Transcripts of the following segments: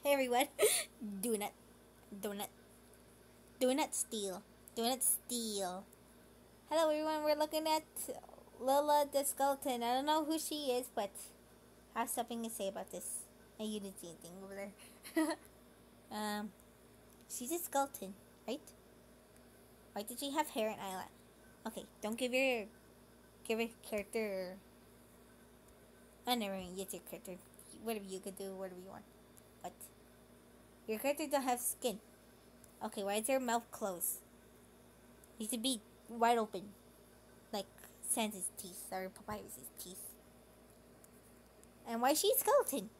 Hey everyone. Do not, do not, do not steal. Do not steal. Hello everyone. We're looking at Lola the skeleton. I don't know who she is, but I have something to say about this. And you didn't see anything over there. um, she's a skeleton, right? Why did she have hair and eyelash? Okay, don't give your character. I never mind. It's your character. Whatever you could do, whatever you want. But your character don't have skin. Okay, why is her mouth closed? Needs to be wide open, like Sans' teeth or Papyrus' teeth. And why is she a skeleton?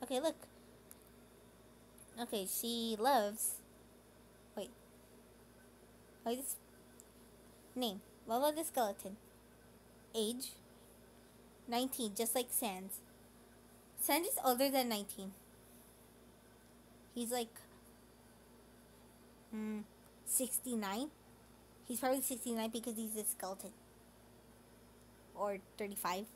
Okay, look. Okay, she loves. Wait. Oh, this name Lola the skeleton. Age 19, just like Sans. Sans is older than 19. He's like 69. He's probably 69 because he's a skeleton. Or 35.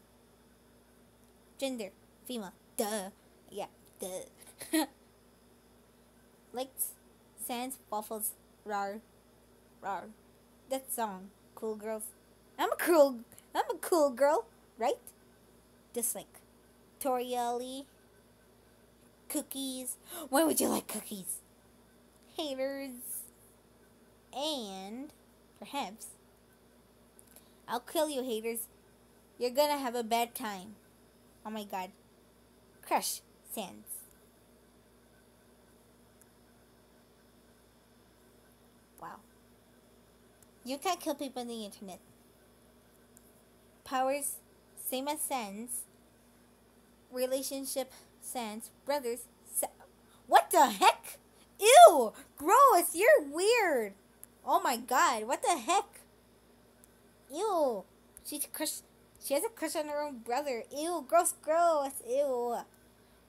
Gender, female. Duh. Yeah, duh. Likes Sans, waffles, rar, rar. That song, Cool Girls. I'm a cool girl, right? Dislike. Torielli. Cookies. When would you like cookies? Haters. And perhaps I'll kill you, haters. You're gonna have a bad time. Oh my god. Crush Sans. Wow. You can't kill people on the internet. Powers, same as Sans. Relationship, Sans. Brothers, what the heck? Ew! Gross! You're weird! Oh my god, what the heck? Ew! She has a crush on her own brother. Ew, gross, ew.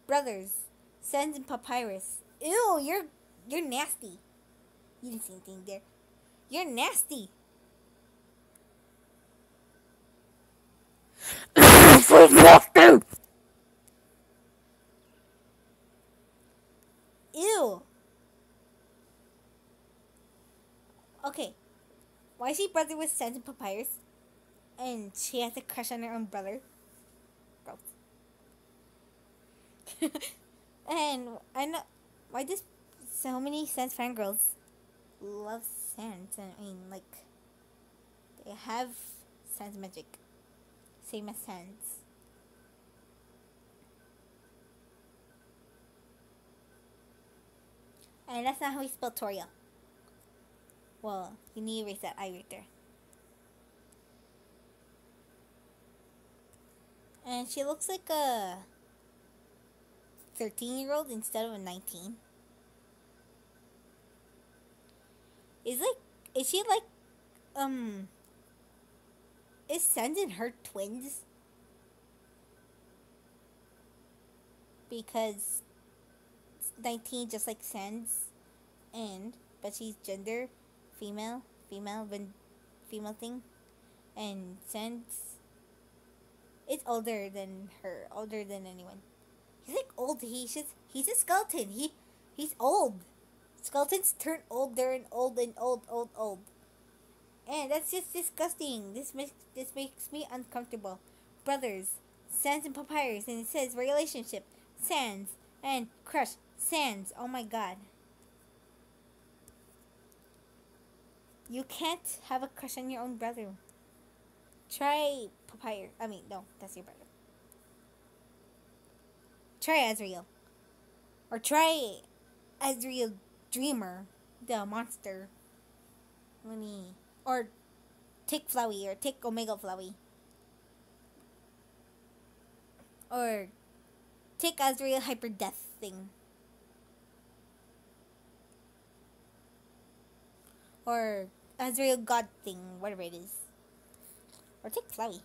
Brothers, Sans and Papyrus. Ew, you're nasty. You didn't see anything there. You're nasty. Ew. Okay. Why is she brother with Sans and Papyrus? And she has a crush on her own brother. Gross. And I know why does so many Sans fangirls love Sans? I mean, like, they have Sans magic, same as Sans. And that's not how we spell Toria. Well, you need to erase that I right there. And she looks like a 13-year-old instead of a 19. Is she like, is Sans and her twins? Because 19 just like Sans, but she's gender female thing, and Sans is older than her, older than anyone. He's like old. He's a skeleton. He's old. Skeletons turn old. They're old. And that's just disgusting. This makes me uncomfortable. Brothers, Sans and Papyrus, and it says relationship, Sans and crush, Sans. Oh my god. You can't have a crush on your own brother. Try Papyrus. I mean, no, that's your brother. Try Azrael. Or try Azrael Dreamer, the monster. Or take Flowey, or take Omega Flowey. Or take Azrael Hyper Death thing. Or Azrael God thing, whatever it is. Or take Flowey.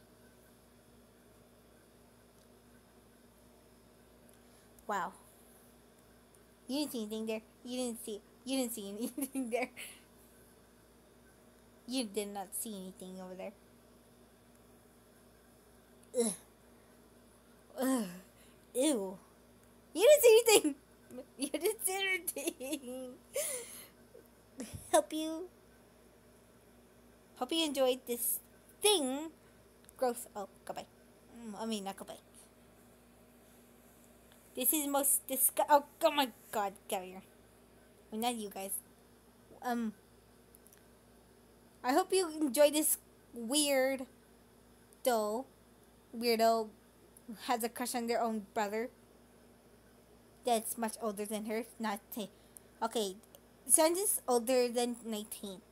Wow. You didn't see anything there. You didn't see anything there. You did not see anything over there. Ugh. Ugh. Ew. You didn't see anything. hope you enjoyed this thing. Growth. Oh, goodbye. I mean, not goodbye. This is most oh my god, get here. Well, not you guys. I hope you enjoy this weird weirdo has a crush on their own brother that's much older than her. Not say, okay, Sanji's older than 19.